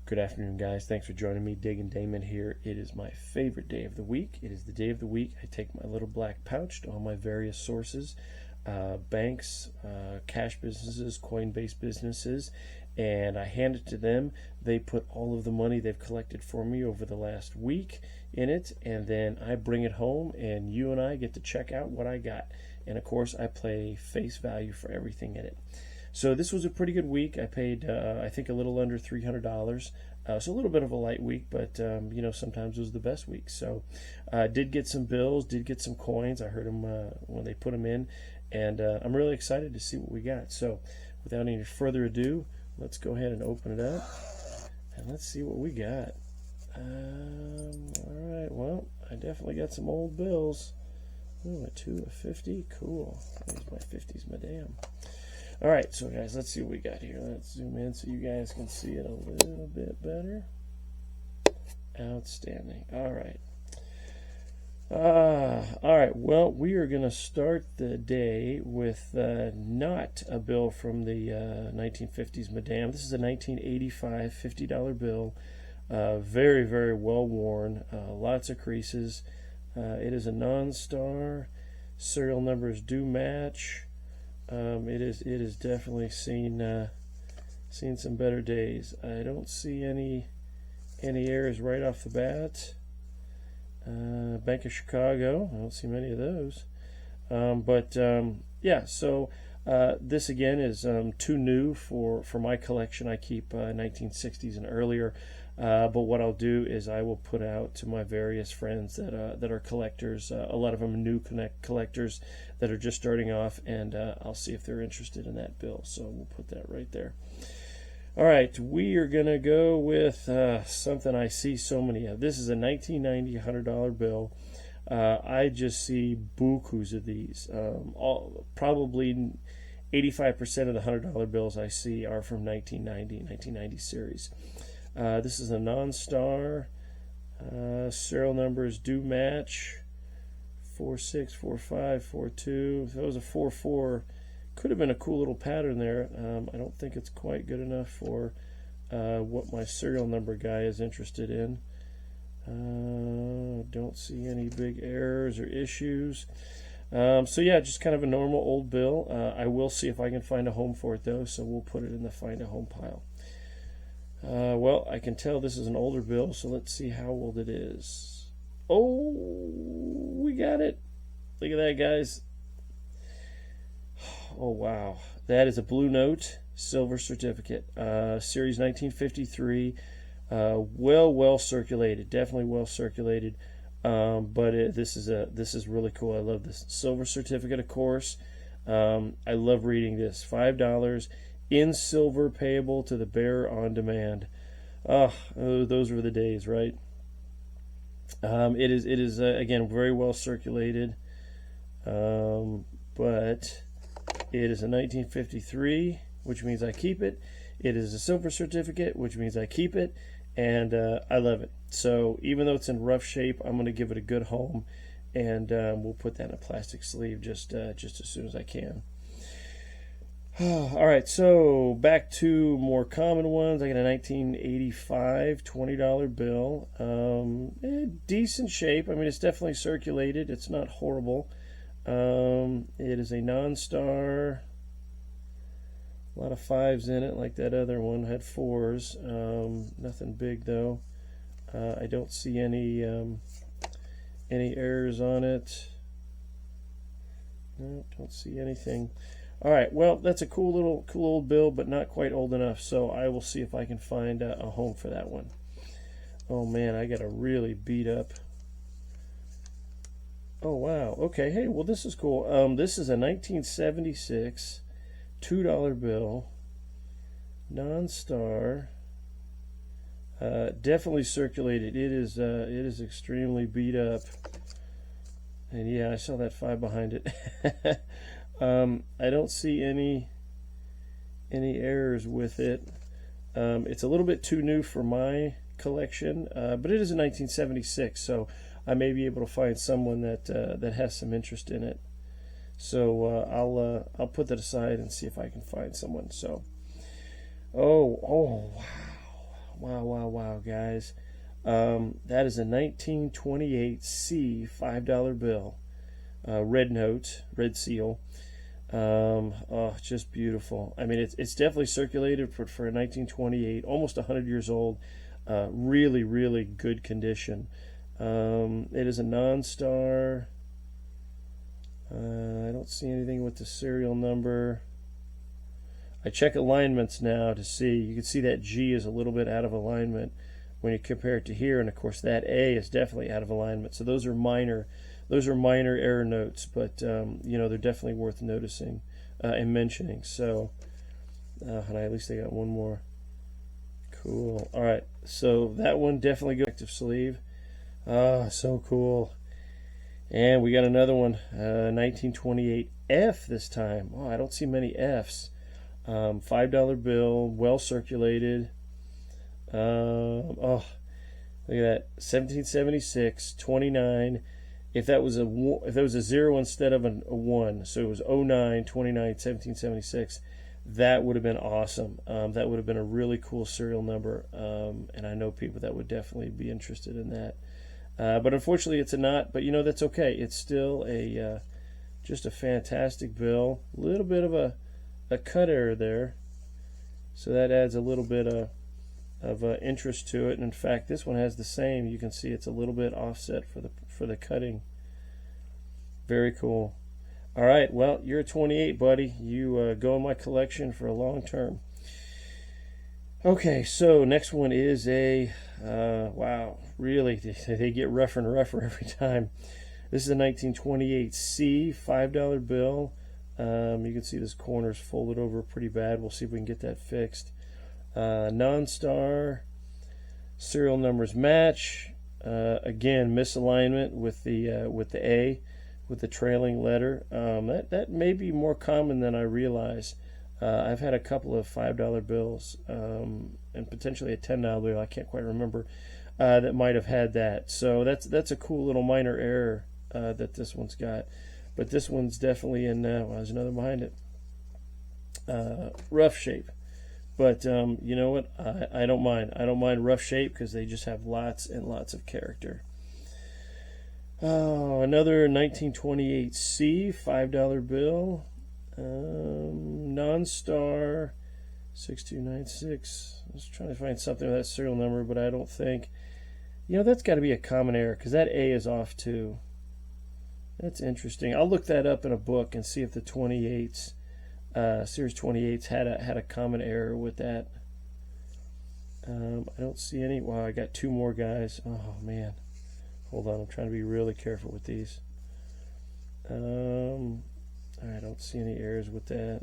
Good afternoon, guys. Thanks for joining me. Diggin Damon here. It is my favorite day of the week. It is the day of the week I take my little black pouch to all my various sources, banks, cash businesses, coin-based businesses, and I hand it to them. They put all of the money they've collected for me over the last week in it, and then I bring it home, and you and I get to check out what I got. And of course, I pay face value for everything in it. So this was a pretty good week. I paid, I think, a little under $300. So a little bit of a light week, but sometimes it was the best week. So did get some bills, did get some coins. I heard them when they put them in, and I'm really excited to see what we got. So without any further ado, let's go ahead and open it up, and let's see what we got. All right, well, I definitely got some old bills. Ooh, a 2, a 50, cool. There's my 50s, madam. All right, so guys, let's see what we got here. Let's zoom in so you guys can see it a little bit better. Outstanding. All right. All right, well, we are going to start the day with not a bill from the 1950s, madam. This is a 1985 $50 bill. Very, very well worn. Lots of creases. It is a non-star. Serial numbers do match. It is definitely seen some better days. I don't see any errors right off the bat. Bank of Chicago, I don't see many of those. Yeah, so this again is too new for my collection. I keep 1960s and earlier. But what I'll do is I will put out to my various friends that are collectors. A lot of them are new collectors that are just starting off, and I'll see if they're interested in that bill. So we'll put that right there. All right, we are going to go with something I see so many of. This is a 1990 $100 bill. I just see bukus of these. Probably 85% of the $100 bills I see are from 1990 series. This is a non-star. Serial numbers do match. 46, 45, 42. If that was a 44, could have been a cool little pattern there. I don't think it's quite good enough for what my serial number guy is interested in. Don't see any big errors or issues. So yeah, just kind of a normal old bill. I will see if I can find a home for it though, so we'll put it in the find a home pile. Well, I can tell this is an older bill, so let's see how old it is. Oh, we got it. Look at that, guys. Oh, wow. That is a Blue Note silver certificate. Series 1953. Well circulated. Definitely well circulated. This is really cool. I love this silver certificate, of course. I love reading this. $5 in silver, payable to the bearer on demand. Oh, those were the days, right? It is again very well circulated, but it is a 1953, which means I keep it. It is a silver certificate, which means I keep it, and I love it. So even though it's in rough shape, I'm going to give it a good home, and we'll put that in a plastic sleeve just as soon as I can. All right, so back to more common ones. I got a 1985 $20 bill. Decent shape. I mean, it's definitely circulated. It's not horrible. It is a non-star. A lot of 5s in it, like that other one had 4s. Nothing big though. I don't see any errors on it. No, don't see anything. All right, well, that's a cool old bill, but not quite old enough, so I will see if I can find a home for that one. Oh, man, I got a really beat up. Oh, wow. Okay, hey, well, this is cool. This is a 1976 $2 bill, non-star, definitely circulated. It is extremely beat up. And, yeah, I saw that 5 behind it. I don't see any errors with it. It's a little bit too new for my collection, but it is a 1976, so I may be able to find someone that has some interest in it. So I'll put that aside and see if I can find someone. So, oh wow, wow, guys. That is a 1928 C $5 bill. Red note, red seal. Oh, just beautiful. I mean, it's definitely circulated for a 1928, almost 100 years old. Really, really good condition. It is a non-star. I don't see anything with the serial number. I check alignments now to see. You can see that G is a little bit out of alignment when you compare it to here, and of course that A is definitely out of alignment. So those are minor error notes, but you know, they're definitely worth noticing and mentioning. So, and at least I got one more. Cool. All right, so that one definitely goes active sleeve. Ah, so cool. And we got another one, 1928 F this time. Oh, I don't see many Fs. $5 bill, well circulated. Oh, look at that, 1776, 29. If that was a 0 instead of a 1, so it was 09, 29, 1776, that would have been awesome. That would have been a really cool serial number, and I know people that would definitely be interested in that. But unfortunately, it's a not. But you know, that's okay. It's still just a fantastic bill. A little bit of a cut error there, so that adds a little bit of interest to it. And in fact, this one has the same. You can see it's a little bit offset for the cutting. Very cool. All right, well, you're a 28, buddy. You go in my collection for a long term. Okay, so next one is a wow, really, they get rougher and rougher every time. This is a 1928 C $5 bill. You can see this corner's folded over pretty bad. We'll see if we can get that fixed. Non-star, serial numbers match. Again, misalignment with the A, with the trailing letter. That may be more common than I realize. I've had a couple of $5 bills and potentially a $10 bill. I can't quite remember that might have had that. So that's a cool little minor error that this one's got. But this one's definitely in. Well, there's another behind it. Rough shape. But you know what? I don't mind. I don't mind rough shape because they just have lots and lots of character. Oh, another 1928 C $5 bill. Non-star 6296. I was trying to find something with that serial number, but I don't think. You know, that's got to be a common error because that A is off too. That's interesting. I'll look that up in a book and see if the 28s, Series 28s, had a common error with that. I don't see any. Wow, I got two more guys. Oh man, hold on. I'm trying to be really careful with these. I don't see any errors with that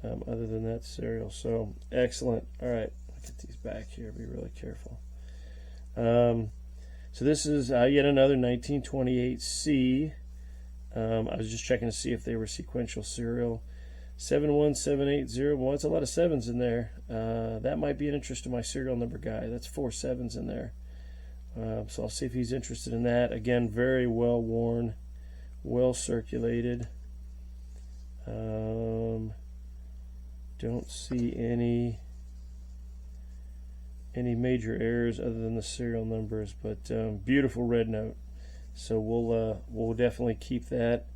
other than that serial. So excellent. All right, I'll get these back here. Be really careful. So this is yet another 1928 C. I was just checking to see if they were sequential serial. 71780. Well, that's a lot of sevens in there. That might be an interest to my serial number guy. That's 4 sevens in there. So I'll see if he's interested in that. Again, very well worn, well circulated. Don't see any major errors other than the serial numbers, but beautiful red note. So we'll definitely keep that.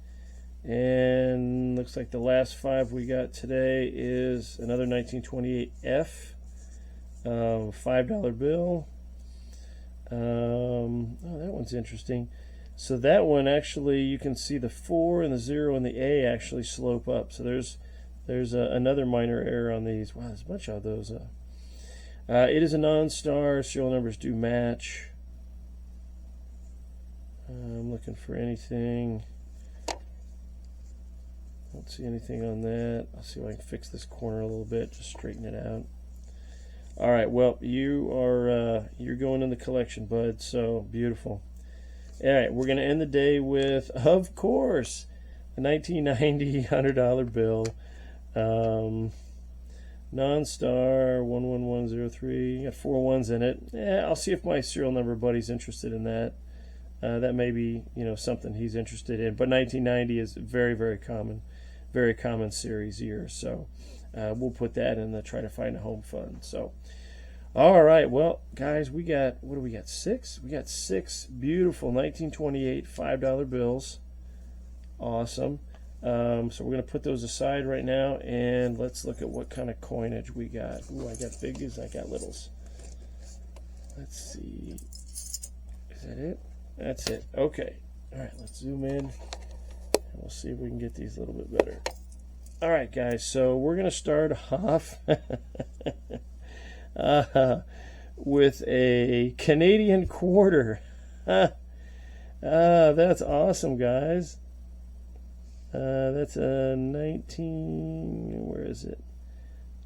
And looks like the last 5 we got today is another 1928 F $5 bill. Oh, that one's interesting. So that one actually, you can see the 4 and the 0 and the A actually slope up. So there's another minor error on these. Wow, there's a bunch of those. It is a non-star. Serial numbers do match. I'm looking for anything. Don't see anything on that. I'll see if I can fix this corner a little bit, just straighten it out. All right, well, you're going in the collection, bud, so beautiful. All right, we're going to end the day with, of course, a 1990 $100 bill. Non-star 11103. Got 4 ones in it. Yeah, I'll see if my serial number buddy's interested in that. That may be, something he's interested in. But 1990 is very, very common series year. So we'll put that in the try to find a home fund. So, All right, well, guys, we got, what do we got? Six? We got six beautiful 1928 $5 bills. Awesome. So we're going to put those aside right now, and let's look at what kind of coinage we got. Ooh, I got biggies, I got littles. Let's see. Is that it? That's it. Okay. All right, let's zoom in, and we'll see if we can get these a little bit better. All right, guys, so we're going to start off with a Canadian quarter. That's awesome, guys. That's a 19, where is it?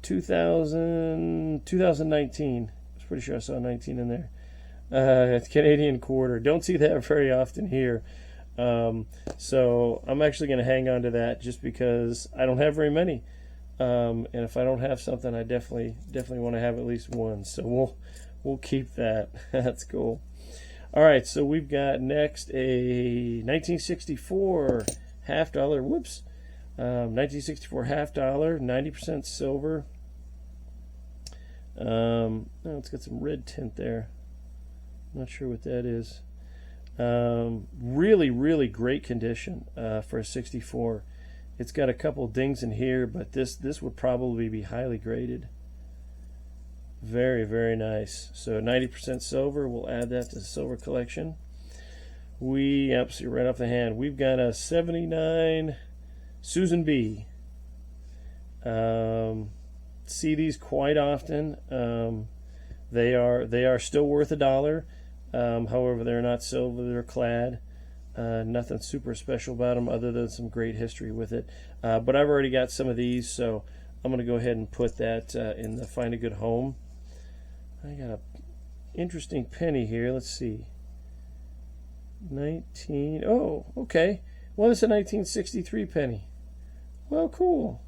2019. I was pretty sure I saw 19 in there. It's Canadian quarter. Don't see that very often here. So I'm actually going to hang on to that just because I don't have very many. And if I don't have something, I definitely want to have at least one. So we'll keep that. That's cool. All right, so we've got next a 1964 half dollar. Whoops. 1964 half dollar, 90% silver. Oh, it's got some red tint there. Not sure what that is. Really great condition for a 64. It's got a couple dings in here, but this would probably be highly graded. Very nice. So 90% silver. We'll add that to the silver collection. We see right off the hand, we've got a 79 Susan B. See these quite often. They are still worth $1. However, they're not silver, they're clad. Nothing super special about them other than some great history with it. But I've already got some of these, so I'm going to go ahead and put that in the Find a Good Home. I got an interesting penny here. Let's see. 19. Oh, okay. Well, it's a 1963 penny. Well, cool.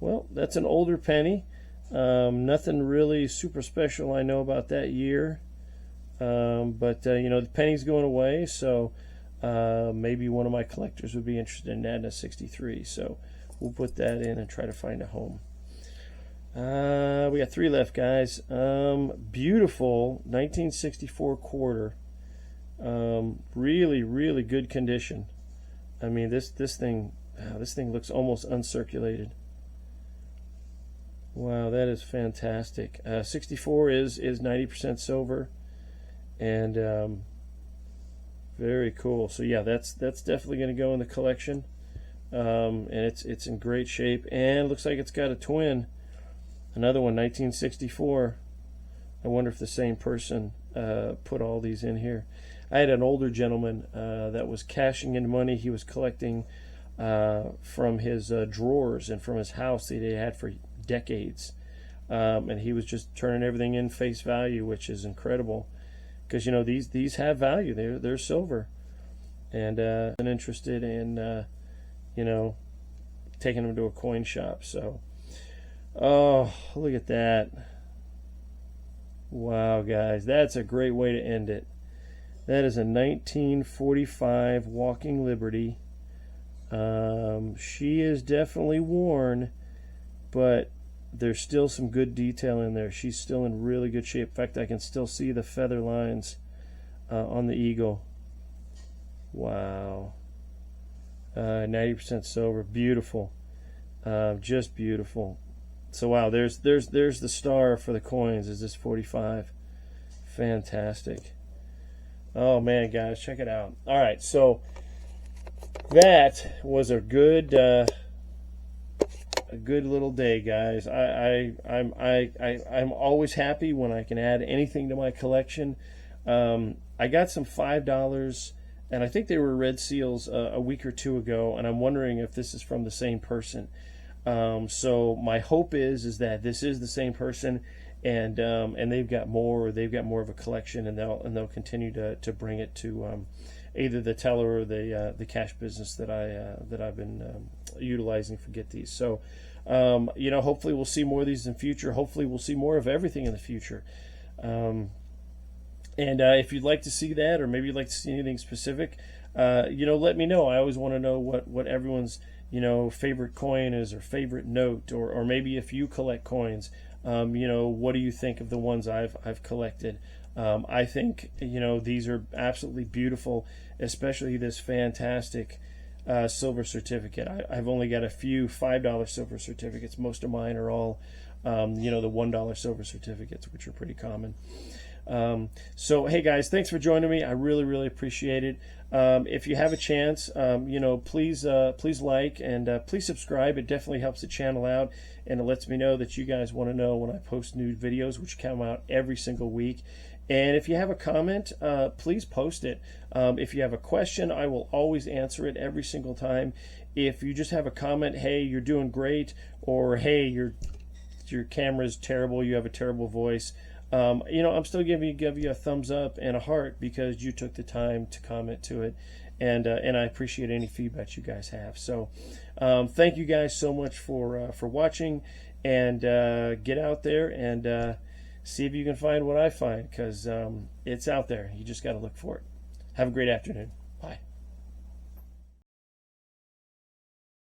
Well, that's an older penny. Nothing really super special I know about that year. But you know, the penny's going away, so maybe one of my collectors would be interested in adding a 63. So we'll put that in and try to find a home. We got 3 left, guys. Beautiful 1964 quarter. Really good condition. I mean, this thing looks almost uncirculated. Wow, that is fantastic. 64 is 90% silver, and very cool. So yeah, that's definitely going to go in the collection, and it's in great shape, and looks like it's got a twin, another one, 1964. I wonder if the same person put all these in here. I had an older gentleman that was cashing in money he was collecting from his drawers and from his house that he had for decades, and he was just turning everything in face value, which is incredible because, you know, these have value. They're silver, and I'm interested in you know, taking them to a coin shop. So, oh, look at that. Wow, guys, that's a great way to end it. That is a 1945 Walking Liberty. She is definitely worn, but there's still some good detail in there. She's still in really good shape. In fact, I can still see the feather lines on the eagle. Wow. 90% silver. Beautiful. Just beautiful. So wow, there's the star for the coins. Is this 45? Fantastic. Oh man, guys, check it out. All right, so that was a good little day, guys. I'm always happy when I can add anything to my collection. I got some $5, and I think they were red seals a week or two ago, and I'm wondering if this is from the same person. So my hope is that this is the same person, and they've got more of a collection, and they'll continue to bring it to either the teller or the cash business that I've been utilizing for Get These. So you know, hopefully we'll see more of these in the future. Hopefully we'll see more of everything in the future. And if you'd like to see that, or maybe you'd like to see anything specific, you know, let me know. I always want to know what everyone's, you know, favorite coin is, or favorite note, or maybe if you collect coins, What do you think of the ones I've collected? I think these are absolutely beautiful, especially this fantastic silver certificate. I've only got a few $5 silver certificates. Most of mine are all the $1 silver certificates, which are pretty common. So hey guys, thanks for joining me. I really appreciate it. If you have a chance, please like and please subscribe. It definitely helps the channel out, and it lets me know that you guys want to know when I post new videos, which come out every single week. And if you have a comment, please post it. If you have a question, I will always answer it every single time. If you just have a comment, hey, you're doing great, or hey, your camera's terrible, you have a terrible voice, I'm still give you a thumbs up and a heart because you took the time to comment to it, and I appreciate any feedback you guys have. So thank you guys so much for watching, and get out there and see if you can find what I find, because it's out there. You just got to look for it. Have a great afternoon.